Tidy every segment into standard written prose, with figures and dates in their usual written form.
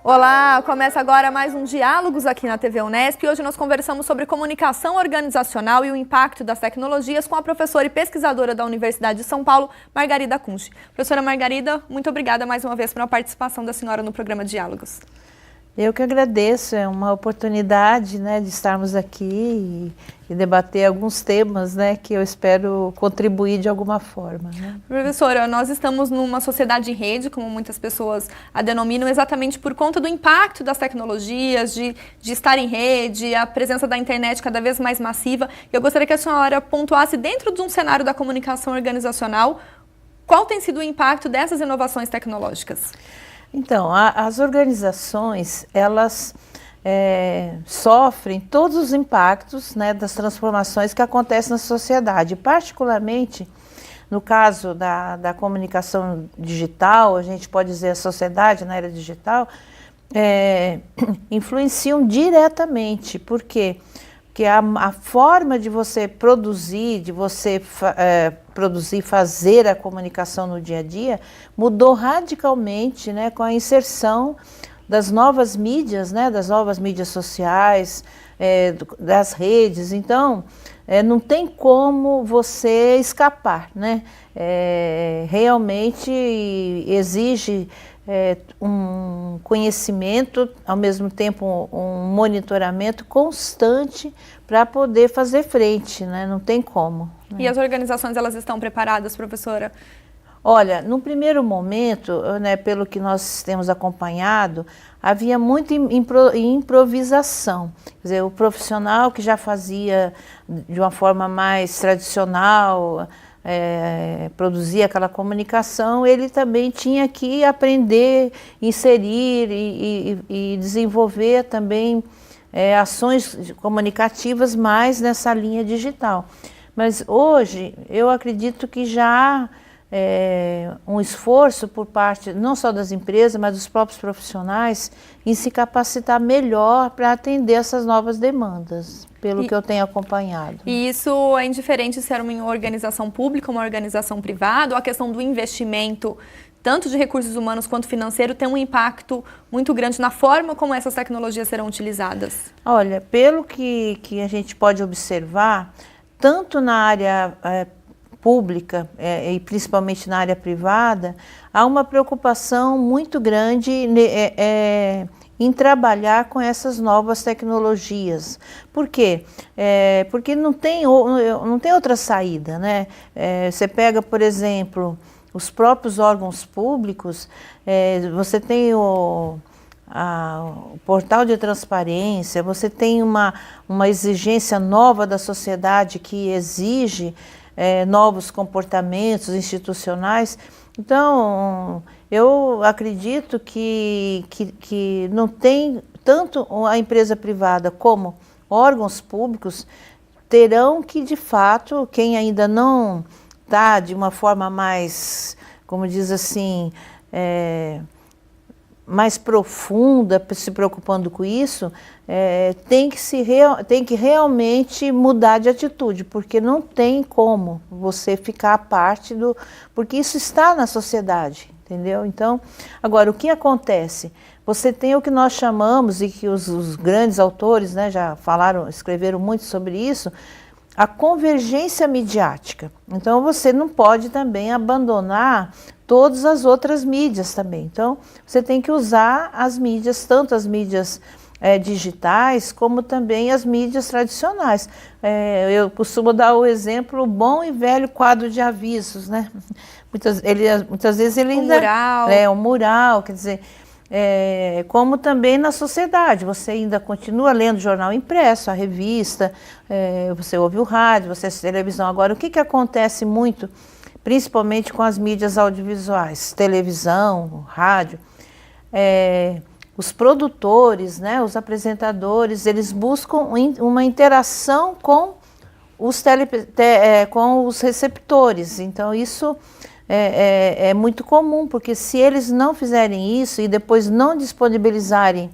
Olá, começa agora mais um Diálogos aqui na TV Unesp e hoje nós conversamos sobre comunicação organizacional e o impacto das tecnologias com a professora e pesquisadora da Universidade de São Paulo, Margarida Kunsch. Professora Margarida, muito obrigada mais uma vez pela participação da senhora no programa Diálogos. Eu que agradeço, é uma oportunidade, de estarmos aqui e debater alguns temas, que eu espero contribuir de alguma forma. Professora, nós estamos numa sociedade em rede, como muitas pessoas a denominam, exatamente por conta do impacto das tecnologias, de estar em rede, a presença da internet cada vez mais massiva. Eu gostaria que a senhora pontuasse, dentro de um cenário da comunicação organizacional, qual tem sido o impacto dessas inovações tecnológicas? Então, as organizações, elas sofrem todos os impactos das transformações que acontecem na sociedade, particularmente no caso da comunicação digital, a gente pode dizer a sociedade na era digital, influenciam diretamente. Por quê? Porque a forma de você produzir, fazer a comunicação no dia a dia, mudou radicalmente, com a inserção das novas mídias, das novas mídias sociais, das redes. Então, não tem como você escapar, realmente exige um conhecimento, ao mesmo tempo um monitoramento constante para poder fazer frente, não tem como. E as organizações, elas estão preparadas, professora? Olha, no primeiro momento, pelo que nós temos acompanhado, havia muita improvisação. Quer dizer, o profissional que já fazia de uma forma mais tradicional, produzir aquela comunicação, ele também tinha que aprender, inserir e desenvolver também ações comunicativas mais nessa linha digital. Mas hoje eu acredito que já há um esforço por parte não só das empresas, mas dos próprios profissionais em se capacitar melhor para atender essas novas demandas, pelo que eu tenho acompanhado. E isso é indiferente se era uma organização pública, uma organização privada, ou a questão do investimento, tanto de recursos humanos quanto financeiro, tem um impacto muito grande na forma como essas tecnologias serão utilizadas? Olha, pelo que a gente pode observar, tanto na área pública e principalmente na área privada, há uma preocupação muito grande em trabalhar com essas novas tecnologias. Por quê? Porque não tem outra saída, você pega, por exemplo, os próprios órgãos públicos, você tem o portal de transparência, você tem uma exigência nova da sociedade que exige novos comportamentos institucionais. Então, eu acredito que não tem, tanto a empresa privada como órgãos públicos terão que, de fato, quem ainda não está de uma forma mais, como diz assim, mais profunda, se preocupando com isso, tem que realmente mudar de atitude, porque não tem como você ficar à parte porque isso está na sociedade, entendeu? Então, agora, o que acontece? Você tem o que nós chamamos, e que os grandes autores já falaram, escreveram muito sobre isso, a convergência midiática. Então, você não pode também abandonar todas as outras mídias também. Então, você tem que usar as mídias, tanto as mídias digitais, como também as mídias tradicionais. Eu costumo dar o exemplo, o bom e velho quadro de avisos, Muitas vezes ele ainda... mural. Um mural, quer dizer... como também na sociedade, você ainda continua lendo jornal impresso, a revista, você ouve o rádio, você assiste televisão. Agora, o que acontece muito, principalmente com as mídias audiovisuais, televisão, rádio, os produtores, os apresentadores, eles buscam uma interação com os receptores. Então, isso é muito comum, porque se eles não fizerem isso e depois não disponibilizarem,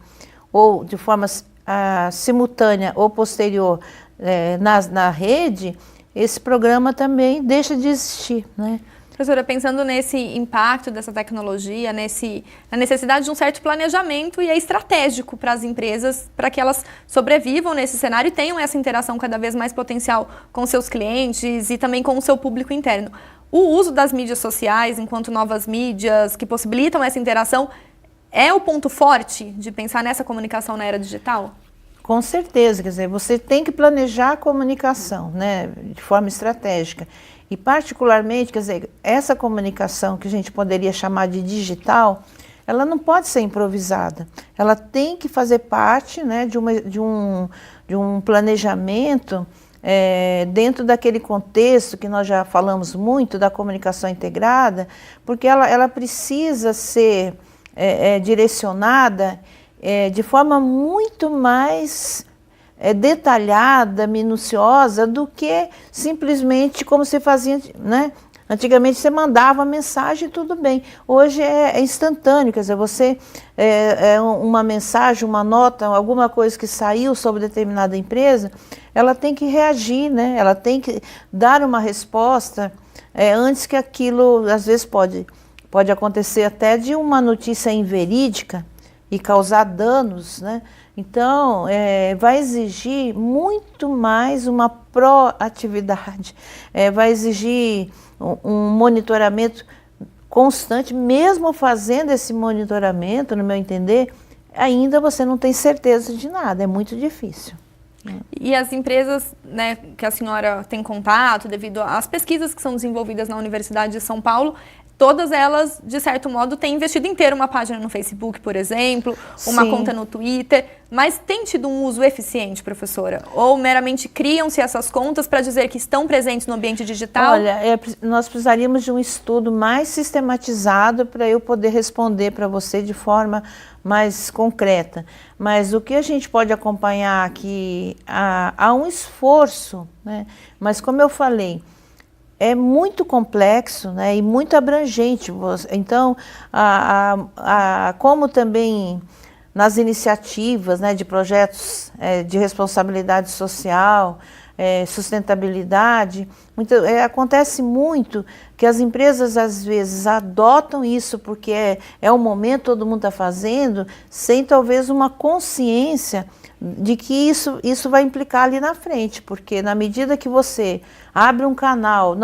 ou de forma simultânea ou posterior, na rede, esse programa também deixa de existir, Professora, pensando nesse impacto dessa tecnologia, na necessidade de um certo planejamento, e é estratégico para as empresas, para que elas sobrevivam nesse cenário e tenham essa interação cada vez mais potencial com seus clientes e também com o seu público interno. O uso das mídias sociais enquanto novas mídias que possibilitam essa interação é o ponto forte de pensar nessa comunicação na era digital? Com certeza, quer dizer, você tem que planejar a comunicação, né, de forma estratégica. E particularmente, quer dizer, essa comunicação que a gente poderia chamar de digital, ela não pode ser improvisada. Ela tem que fazer parte, né, de um planejamento dentro daquele contexto que nós já falamos muito, da comunicação integrada, porque ela precisa ser direcionada de forma muito mais detalhada, minuciosa, do que simplesmente como se fazia, né? Antigamente você mandava mensagem e tudo bem. Hoje é instantâneo, quer dizer, você uma mensagem, uma nota, alguma coisa que saiu sobre determinada empresa, ela tem que reagir, né? Ela tem que dar uma resposta antes que aquilo, às vezes pode acontecer até de uma notícia inverídica e causar danos, né? Então, vai exigir muito mais uma proatividade, vai exigir um monitoramento constante. Mesmo fazendo esse monitoramento, no meu entender, ainda você não tem certeza de nada, é muito difícil. E as empresas, né, que a senhora tem contato, devido às pesquisas que são desenvolvidas na Universidade de São Paulo, todas elas, de certo modo, têm investido em ter uma página no Facebook, por exemplo, uma Sim. conta no Twitter, mas tem tido um uso eficiente, professora? Ou meramente criam-se essas contas para dizer que estão presentes no ambiente digital? Olha, nós precisaríamos de um estudo mais sistematizado para eu poder responder para você de forma mais concreta. Mas o que a gente pode acompanhar aqui, há um esforço, né? Mas como eu falei, é muito complexo, né, e muito abrangente. Então, como também nas iniciativas, né, de projetos de responsabilidade social, sustentabilidade, acontece muito que as empresas às vezes adotam isso porque é o momento, todo mundo está fazendo, sem talvez uma consciência de que isso vai implicar ali na frente, porque na medida que você abre um canal,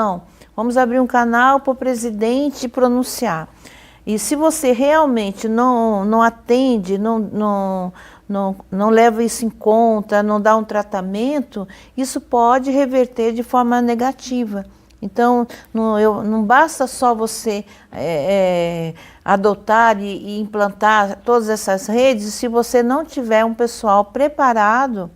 vamos abrir um canal para o presidente pronunciar, e se você realmente não atende, não leva isso em conta, não dá um tratamento, isso pode reverter de forma negativa. Então, não basta só você adotar e implantar todas essas redes se você não tiver um pessoal preparado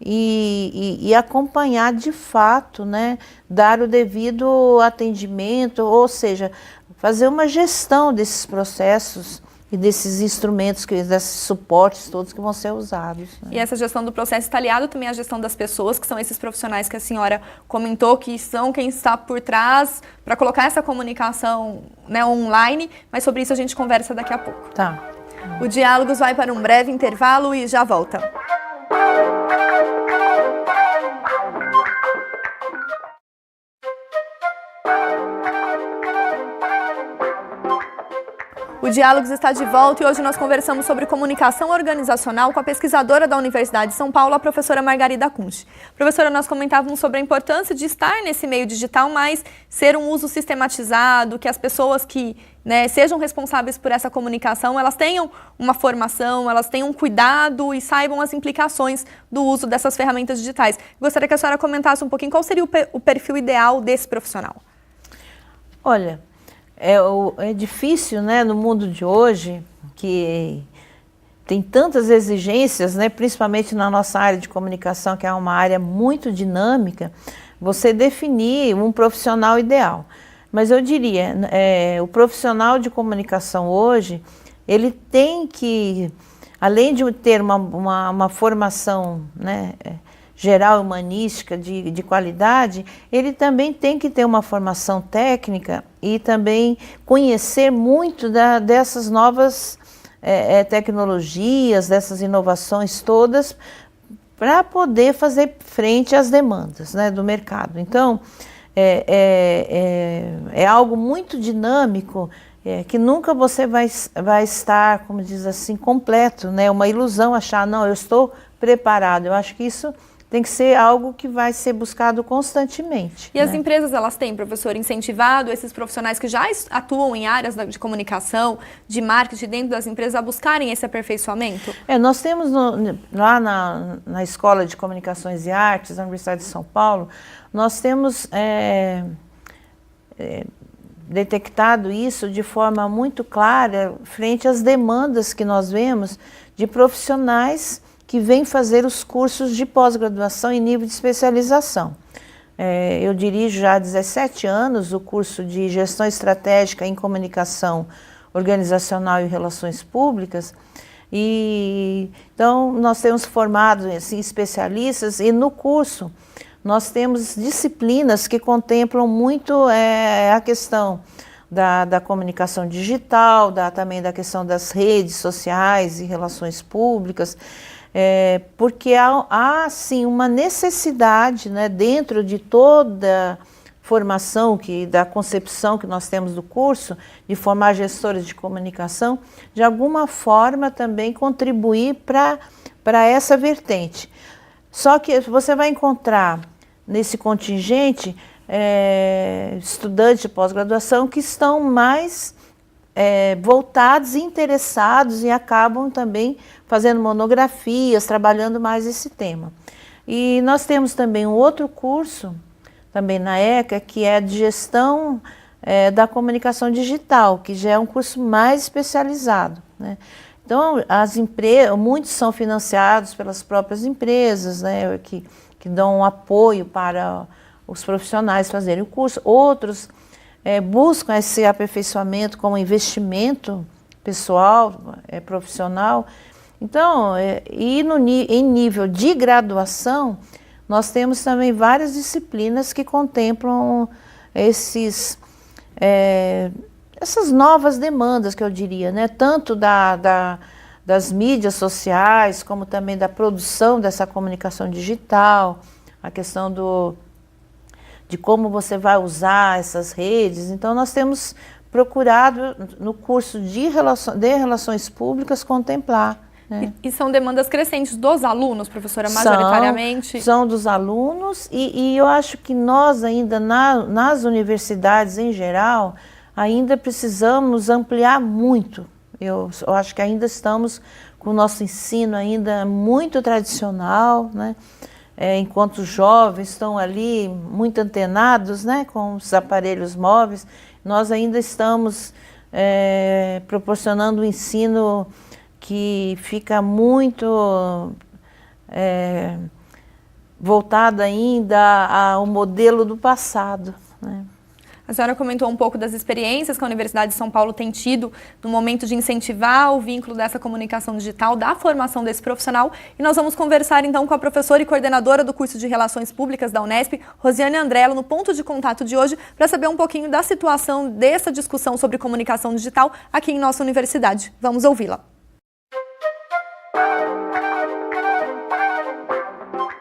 e acompanhar de fato, né, dar o devido atendimento, ou seja, fazer uma gestão desses processos e desses instrumentos, desses suportes todos que vão ser usados, né? E essa gestão do processo está aliado também à gestão das pessoas, que são esses profissionais que a senhora comentou, que são quem está por trás para colocar essa comunicação, né, online, mas sobre isso a gente conversa daqui a pouco. Tá. O Diálogos vai para um breve intervalo e já volta. O Diálogos está de volta e hoje nós conversamos sobre comunicação organizacional com a pesquisadora da Universidade de São Paulo, a professora Margarida Kunsch. Professora, nós comentávamos sobre a importância de estar nesse meio digital, mas ser um uso sistematizado, que as pessoas que, né, sejam responsáveis por essa comunicação, elas tenham uma formação, elas tenham um cuidado e saibam as implicações do uso dessas ferramentas digitais. Gostaria que a senhora comentasse um pouquinho qual seria o perfil ideal desse profissional. Olha, é difícil, né, no mundo de hoje, que tem tantas exigências, né, principalmente na nossa área de comunicação, que é uma área muito dinâmica, você definir um profissional ideal. Mas eu diria, o profissional de comunicação hoje, ele tem que, além de ter uma formação, né, geral humanística de qualidade, ele também tem que ter uma formação técnica e também conhecer muito dessas novas tecnologias, dessas inovações todas, para poder fazer frente às demandas, né, do mercado. Então, é algo muito dinâmico, que nunca você vai estar, como diz assim, completo, né? Uma ilusão achar, não, eu estou preparado. Eu acho que isso tem que ser algo que vai ser buscado constantemente. E as empresas, elas têm, professor, incentivado esses profissionais que já atuam em áreas de comunicação, de marketing dentro das empresas a buscarem esse aperfeiçoamento? Nós temos lá na Escola de Comunicações e Artes, da Universidade de São Paulo, nós temos detectado isso de forma muito clara frente às demandas que nós vemos de profissionais que vêm fazer os cursos de pós-graduação em nível de especialização. Eu dirijo já há 17 anos o curso de Gestão Estratégica em Comunicação Organizacional e Relações Públicas, e então nós temos formado assim, especialistas, e no curso nós temos disciplinas que contemplam muito a questão da comunicação digital, também da questão das redes sociais e relações públicas, porque há sim uma necessidade, né, dentro de toda formação, da concepção que nós temos do curso, de formar gestores de comunicação, de alguma forma também contribuir para essa vertente. Só que você vai encontrar nesse contingente estudantes de pós-graduação que estão mais voltados e interessados e acabam também fazendo monografias, trabalhando mais esse tema. E nós temos também um outro curso, também na ECA, que é de gestão da comunicação digital, que já é um curso mais especializado, né? Então, muitos são financiados pelas próprias empresas, né, que dão um apoio para os profissionais fazerem o curso. Outros buscam esse aperfeiçoamento como investimento pessoal, profissional. Então, em nível de graduação, nós temos também várias disciplinas que contemplam essas novas demandas, que eu diria, né? Tanto das mídias sociais, como também da produção dessa comunicação digital, a questão de como você vai usar essas redes. Então, nós temos procurado, no curso de Relações Públicas, contemplar. Né? E são demandas crescentes dos alunos, professora, majoritariamente? São dos alunos, e eu acho que nós ainda, nas universidades em geral, ainda precisamos ampliar muito. Eu acho que ainda estamos com o nosso ensino ainda muito tradicional, né? Enquanto os jovens estão ali muito antenados, né, com os aparelhos móveis, nós ainda estamos proporcionando um ensino que fica muito voltado ainda ao modelo do passado, né? A senhora comentou um pouco das experiências que a Universidade de São Paulo tem tido no momento de incentivar o vínculo dessa comunicação digital, da formação desse profissional. E nós vamos conversar então com a professora e coordenadora do curso de Relações Públicas da Unesp, Rosiane Andrello, no ponto de contato de hoje, para saber um pouquinho da situação dessa discussão sobre comunicação digital aqui em nossa universidade. Vamos ouvi-la.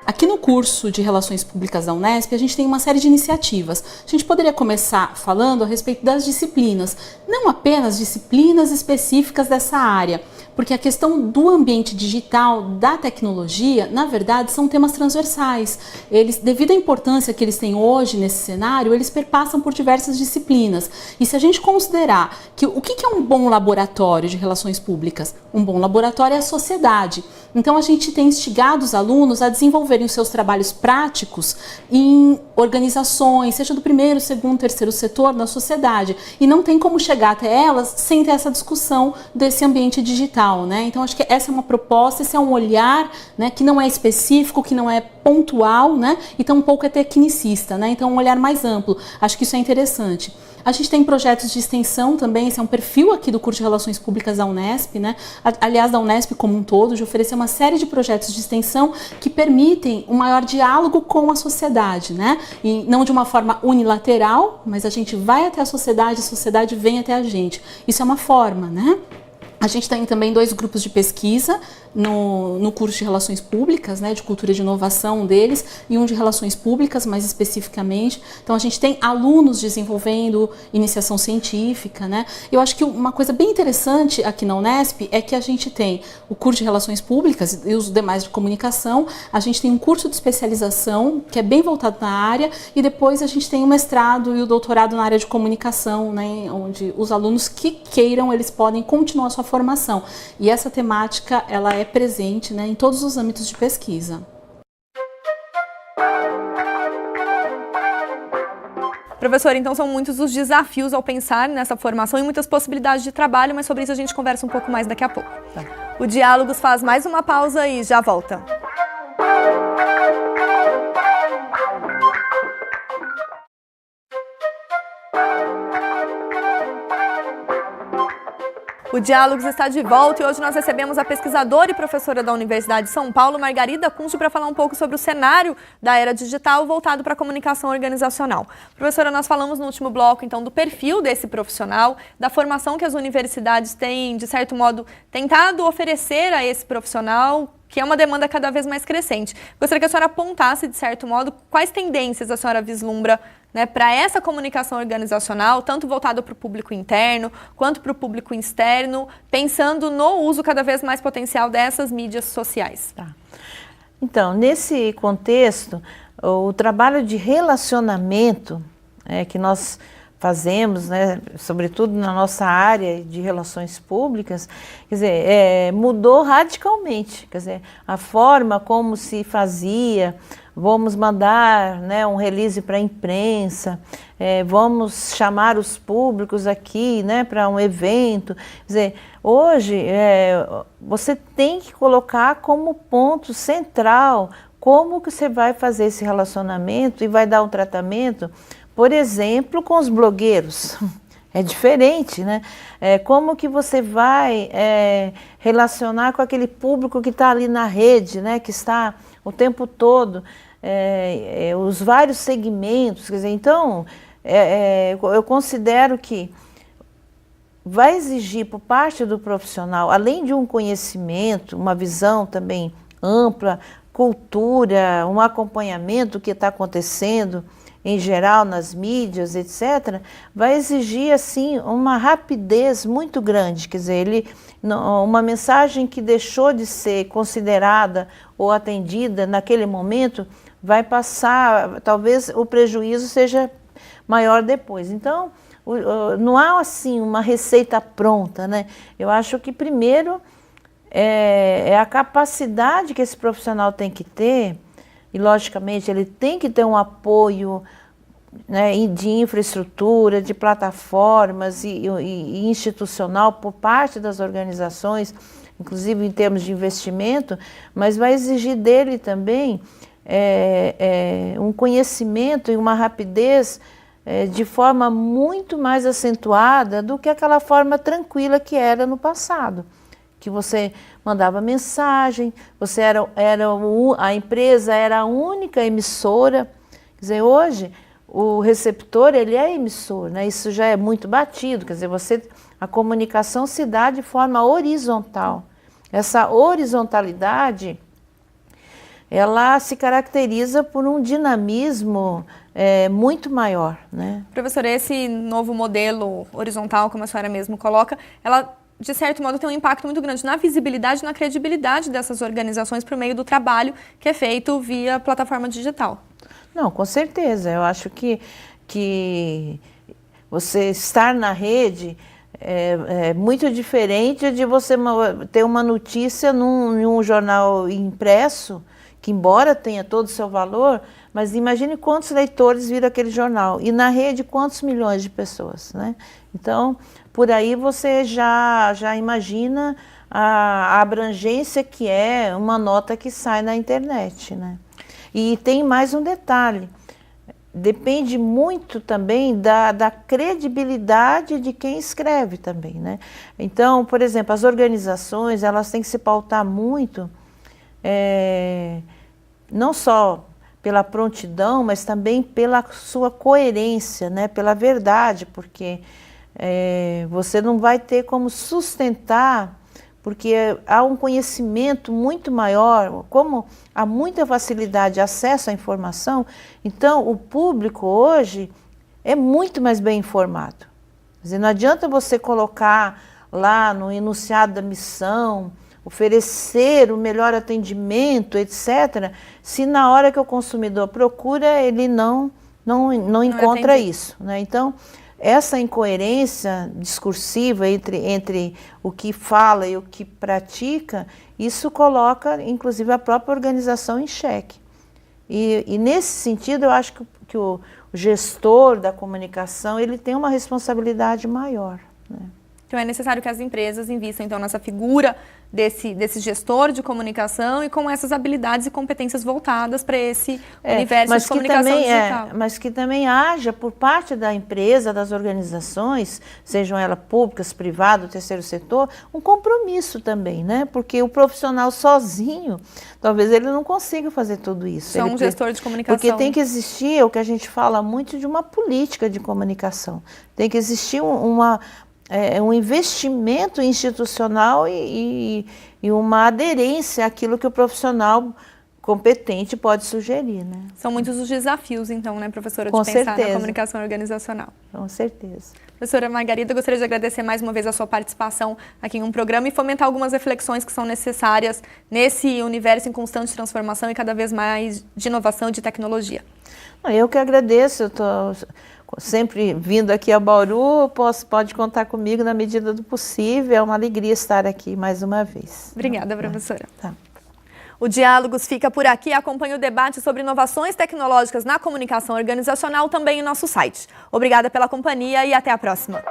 Aqui no curso de Relações Públicas da Unesp, a gente tem uma série de iniciativas. A gente poderia começar falando a respeito das disciplinas, não apenas disciplinas específicas dessa área, porque a questão do ambiente digital, da tecnologia, na verdade, são temas transversais. Eles, devido à importância que eles têm hoje nesse cenário, eles perpassam por diversas disciplinas. E se a gente considerar que o que é um bom laboratório de relações públicas? Um bom laboratório é a sociedade. Então, a gente tem instigado os alunos a desenvolverem os seus trabalhos práticos em organizações, seja do primeiro, segundo, terceiro setor, na sociedade. E não tem como chegar até elas sem ter essa discussão desse ambiente digital, né? Então, acho que essa é uma proposta, esse é um olhar, né, que não é específico, que não é pontual, né? E tampouco é tecnicista, né? Então, um olhar mais amplo. Acho que isso é interessante. A gente tem projetos de extensão também, esse é um perfil aqui do curso de Relações Públicas da Unesp, né? Aliás, da Unesp como um todo, de oferecer uma série de projetos de extensão que permitem um maior diálogo com a sociedade, né? E não de uma forma unilateral, mas a gente vai até a sociedade vem até a gente. Isso é uma forma, né? A gente tem também 2 grupos de pesquisa no curso de Relações Públicas, né, de Cultura de Inovação deles, e um de Relações Públicas, mais especificamente. Então, a gente tem alunos desenvolvendo iniciação científica, né. Eu acho que uma coisa bem interessante aqui na Unesp é que a gente tem o curso de Relações Públicas e os demais de Comunicação, a gente tem um curso de especialização, que é bem voltado na área, e depois a gente tem o mestrado e o doutorado na área de Comunicação, né, onde os alunos que queiram, eles podem continuar a sua formação. E essa temática, ela é presente, né, em todos os âmbitos de pesquisa. Professora, então são muitos os desafios ao pensar nessa formação e muitas possibilidades de trabalho, mas sobre isso a gente conversa um pouco mais daqui a pouco. Tá. O Diálogos faz mais uma pausa e já volta. O Diálogos está de volta e hoje nós recebemos a pesquisadora e professora da Universidade de São Paulo, Margarida Kunst, para falar um pouco sobre o cenário da era digital voltado para a comunicação organizacional. Professora, nós falamos no último bloco, então, do perfil desse profissional, da formação que as universidades têm, de certo modo, tentado oferecer a esse profissional, que é uma demanda cada vez mais crescente. Gostaria que a senhora apontasse, de certo modo, quais tendências a senhora vislumbra, né, para essa comunicação organizacional, tanto voltada para o público interno, quanto para o público externo, pensando no uso cada vez mais potencial dessas mídias sociais. Tá. Então, nesse contexto, o trabalho de relacionamento que nós fazemos, né, sobretudo na nossa área de relações públicas, quer dizer, mudou radicalmente. Quer dizer, a forma como se fazia, vamos mandar, né, um release para a imprensa, vamos chamar os públicos aqui, né, para um evento. Quer dizer, hoje você tem que colocar como ponto central como que você vai fazer esse relacionamento e vai dar um tratamento, por exemplo, com os blogueiros. É diferente, né? Como que você vai relacionar com aquele público que está ali na rede, né? Que está o tempo todo, os vários segmentos. Quer dizer, então, eu considero que vai exigir por parte do profissional, além de um conhecimento, uma visão também ampla, cultura, um acompanhamento do que está acontecendo em geral nas mídias, etc., vai exigir assim uma rapidez muito grande. Quer dizer, uma mensagem que deixou de ser considerada ou atendida naquele momento vai passar, talvez o prejuízo seja maior depois. Então, não há assim uma receita pronta, né? Eu acho que primeiro é a capacidade que esse profissional tem que ter. E, logicamente, ele tem que ter um apoio, né, de infraestrutura, de plataformas e institucional por parte das organizações, inclusive em termos de investimento, mas vai exigir dele também um conhecimento e uma rapidez de forma muito mais acentuada do que aquela forma tranquila que era no passado. Que você mandava mensagem, a empresa era a única emissora. Quer dizer, hoje o receptor ele é emissor, né? Isso já é muito batido. Quer dizer, a comunicação se dá de forma horizontal. Essa horizontalidade, ela se caracteriza por um dinamismo muito maior, né? Professora, esse novo modelo horizontal, como a senhora mesmo coloca, ela, de certo modo, tem um impacto muito grande na visibilidade e na credibilidade dessas organizações por meio do trabalho que é feito via plataforma digital. Não, com certeza. Eu acho que você estar na rede é muito diferente de você ter uma notícia num jornal impresso, que embora tenha todo o seu valor, mas imagine quantos leitores viram aquele jornal. E na rede, quantos milhões de pessoas, né? Então, por aí você já imagina a abrangência que é uma nota que sai na internet, né? E tem mais um detalhe, depende muito também da credibilidade de quem escreve também, né? Então, por exemplo, as organizações, elas têm que se pautar muito, não só pela prontidão, mas também pela sua coerência, né? Pela verdade, porque você não vai ter como sustentar, porque há um conhecimento muito maior, como há muita facilidade de acesso à informação, então o público hoje é muito mais bem informado. Quer dizer, não adianta você colocar lá no enunciado da missão, oferecer o melhor atendimento, etc., se na hora que o consumidor procura, ele não encontra isso, né? Então, essa incoerência discursiva entre o que fala e o que pratica, isso coloca, inclusive, a própria organização em xeque. E nesse sentido, eu acho que o gestor da comunicação, ele tem uma responsabilidade maior, né? Então é necessário que as empresas invistam então nessa figura desse gestor de comunicação e com essas habilidades e competências voltadas para esse universo de comunicação digital. Mas que também haja por parte da empresa, das organizações, sejam elas públicas, privadas, terceiro setor, um compromisso também, né? Porque o profissional sozinho, talvez ele não consiga fazer tudo isso. Só um gestor de comunicação. Porque tem que existir, o que a gente fala muito, de uma política de comunicação. Tem que existir um investimento institucional e uma aderência àquilo que o profissional competente pode sugerir, né? São muitos os desafios, então, né, professora, de Com pensar certeza. na comunicação organizacional. Com certeza. Professora Margarida, eu gostaria de agradecer mais uma vez a sua participação aqui em um programa e fomentar algumas reflexões que são necessárias nesse universo em constante transformação e cada vez mais de inovação e de tecnologia. Eu que agradeço, eu estou sempre vindo aqui a Bauru, pode contar comigo na medida do possível, é uma alegria estar aqui mais uma vez. Obrigada, professora. Tá. O Diálogos fica por aqui. Acompanhe o debate sobre inovações tecnológicas na comunicação organizacional também em nosso site. Obrigada pela companhia e até a próxima.